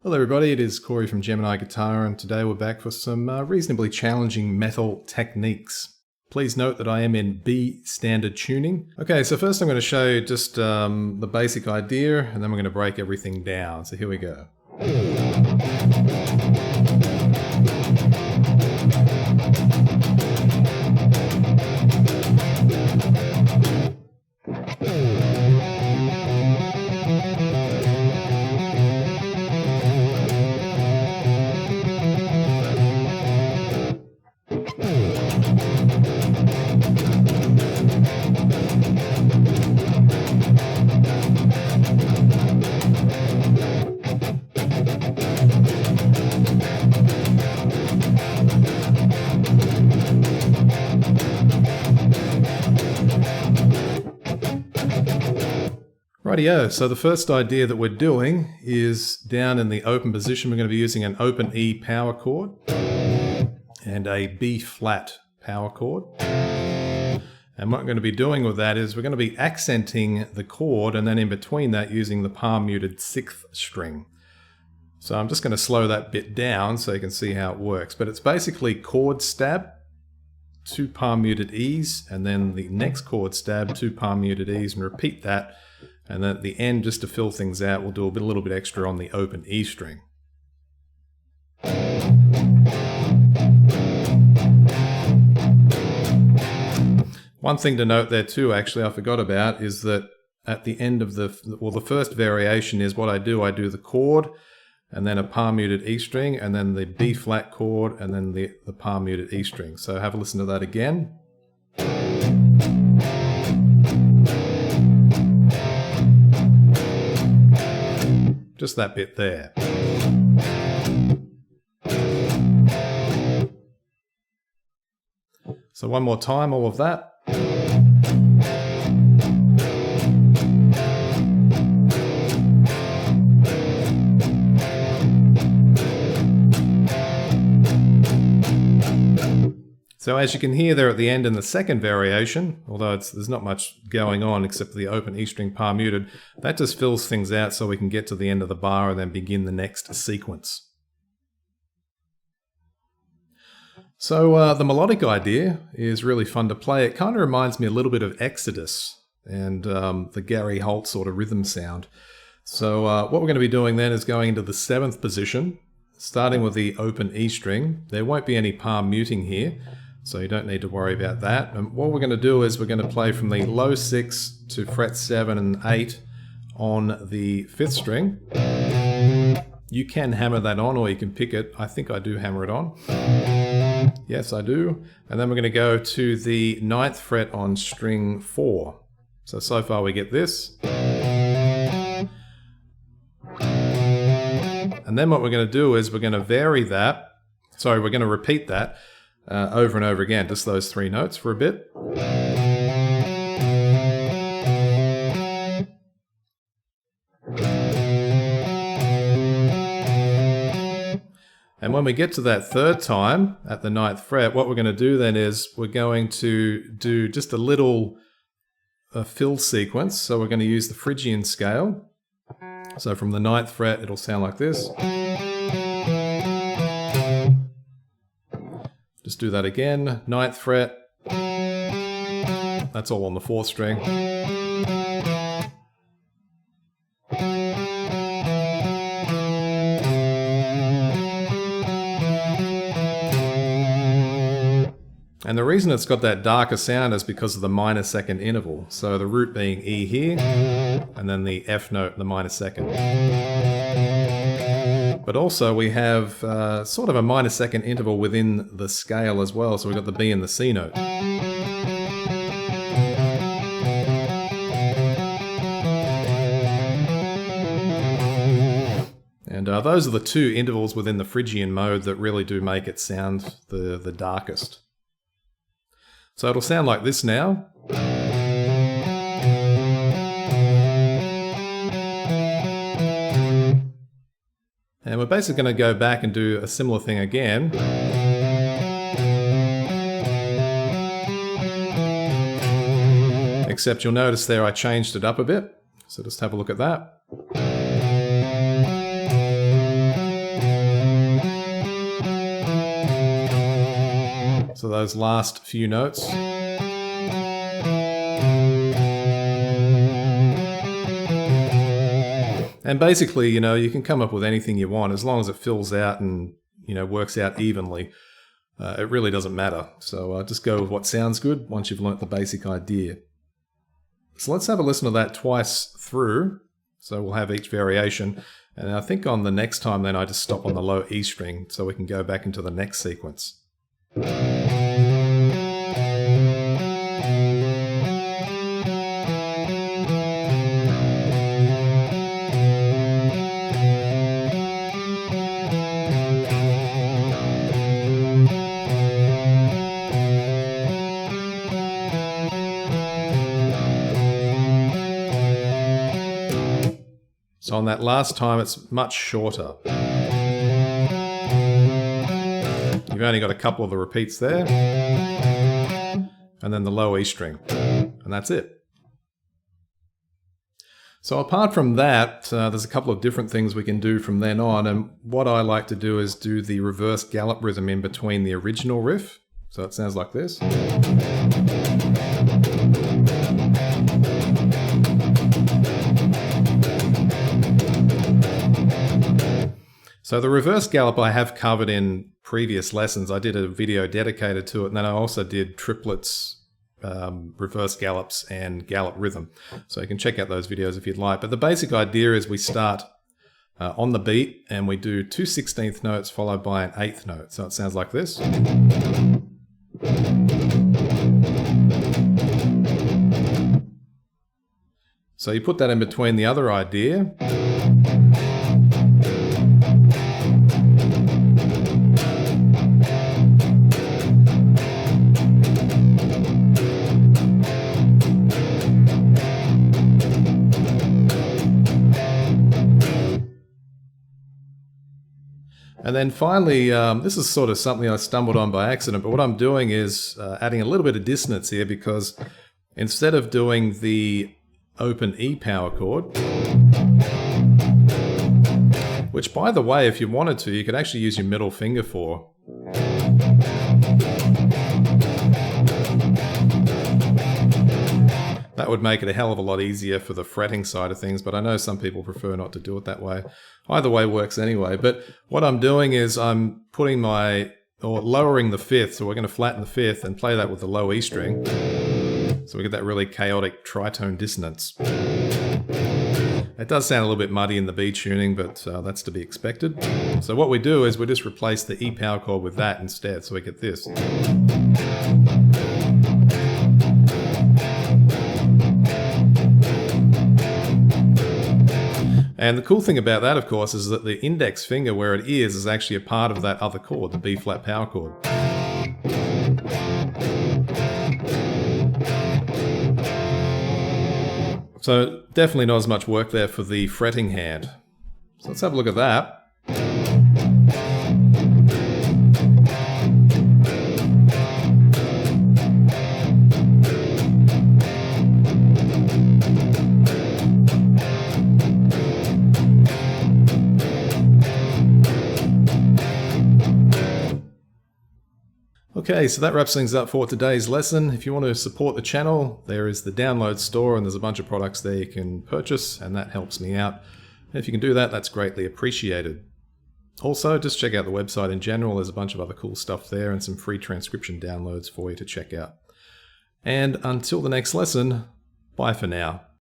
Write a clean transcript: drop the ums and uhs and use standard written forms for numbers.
Hello everybody, it is Corey from Gemini Guitar, and today we're back for some reasonably challenging metal techniques. Please note that I am in B standard tuning. Okay, so first I'm going to show you just the basic idea, and then we're going to break everything down. So here we go. Rightio, so the first idea that we're doing is down in the open position. We're going to be using an open E power chord and a B flat power chord. And what we're going to be doing with that is we're going to be accenting the chord, and then in between that using the palm muted 6th string. So I'm just going to slow that bit down so you can see how it works. But it's basically chord stab, 2 palm muted E's, and then the next chord stab, 2 palm muted E's, and repeat that. And then at the end, just to fill things out, we'll do a little bit extra on the open E string. One thing to note there too, actually, I forgot about, is that at the end of the first variation is what I do the chord, and then a palm muted E string, and then the B flat chord, and then the palm muted E string. So have a listen to that again. Just that bit there. So one more time, all of that. So as you can hear there at the end in the second variation, although there's not much going on except for the open E string palm muted, that just fills things out so we can get to the end of the bar and then begin the next sequence. So the melodic idea is really fun to play. It kind of reminds me a little bit of Exodus and the Gary Holt sort of rhythm sound. So what we're going to be doing then is going into the 7th position, starting with the open E string. There won't be any palm muting here, so you don't need to worry about that. And what we're going to do is we're going to play from the low 6 to fret 7 and 8 on the 5th string. You can hammer that on, or you can pick it. I think I do hammer it on. Yes, I do. And then we're going to go to the 9th fret on string 4. So far we get this. And then what we're going to do is we're going to vary that. Sorry, we're going to repeat that over and over again, just those 3 notes for a bit. And when we get to that 3rd time at the 9th fret, what we're going to do then is we're going to do just a little fill sequence. So we're going to use the Phrygian scale. So from the 9th fret, it'll sound like this. Just do that again, 9th fret. That's all on the 4th string. And the reason it's got that darker sound is because of the minor 2nd interval. So the root being E here, and then the F note, the minor 2nd. But also we have sort of a minor 2nd interval within the scale as well. So we've got the B and the C note. And those are the 2 intervals within the Phrygian mode that really do make it sound the darkest. So it'll sound like this now. And we're basically going to go back and do a similar thing again. Except you'll notice there I changed it up a bit. So just have a look at that. So those last few notes. And basically, you can come up with anything you want as long as it fills out and, works out evenly. It really doesn't matter. So just go with what sounds good once you've learnt the basic idea. So let's have a listen to that twice through. So we'll have each variation. And I think on the next time then I just stop on the low E string so we can go back into the next sequence. So on that last time, it's much shorter. You've only got a couple of the repeats there, and then the low E string, and that's it. So apart from that, there's a couple of different things we can do from then on, and what I like to do is do the reverse gallop rhythm in between the original riff. So it sounds like this. So the reverse gallop I have covered in previous lessons. I did a video dedicated to it, and then I also did triplets, reverse gallops, and gallop rhythm. So you can check out those videos if you'd like. But the basic idea is we start on the beat, and we do 2 16th notes followed by an 8th note. So it sounds like this. So you put that in between the other idea. And then finally, this is sort of something I stumbled on by accident, but what I'm doing is adding a little bit of dissonance here, because instead of doing the open E power chord, which by the way, if you wanted to, you could actually use your middle finger for. That would make it a hell of a lot easier for the fretting side of things, but I know some people prefer not to do it that way. Either way works anyway, but what I'm doing is I'm putting lowering the 5th, so we're going to flatten the 5th and play that with the low E string. So we get that really chaotic tritone dissonance. It does sound a little bit muddy in the B tuning, but that's to be expected. So what we do is we just replace the E power chord with that instead, so we get this. And the cool thing about that, of course, is that the index finger where it is actually a part of that other chord, the B flat power chord. So definitely not as much work there for the fretting hand. So let's have a look at that. Okay, so that wraps things up for today's lesson. If you want to support the channel, there is the download store, and there's a bunch of products there you can purchase, and that helps me out. And if you can do that, that's greatly appreciated. Also, just check out the website in general. There's a bunch of other cool stuff there and some free transcription downloads for you to check out. And until the next lesson, bye for now.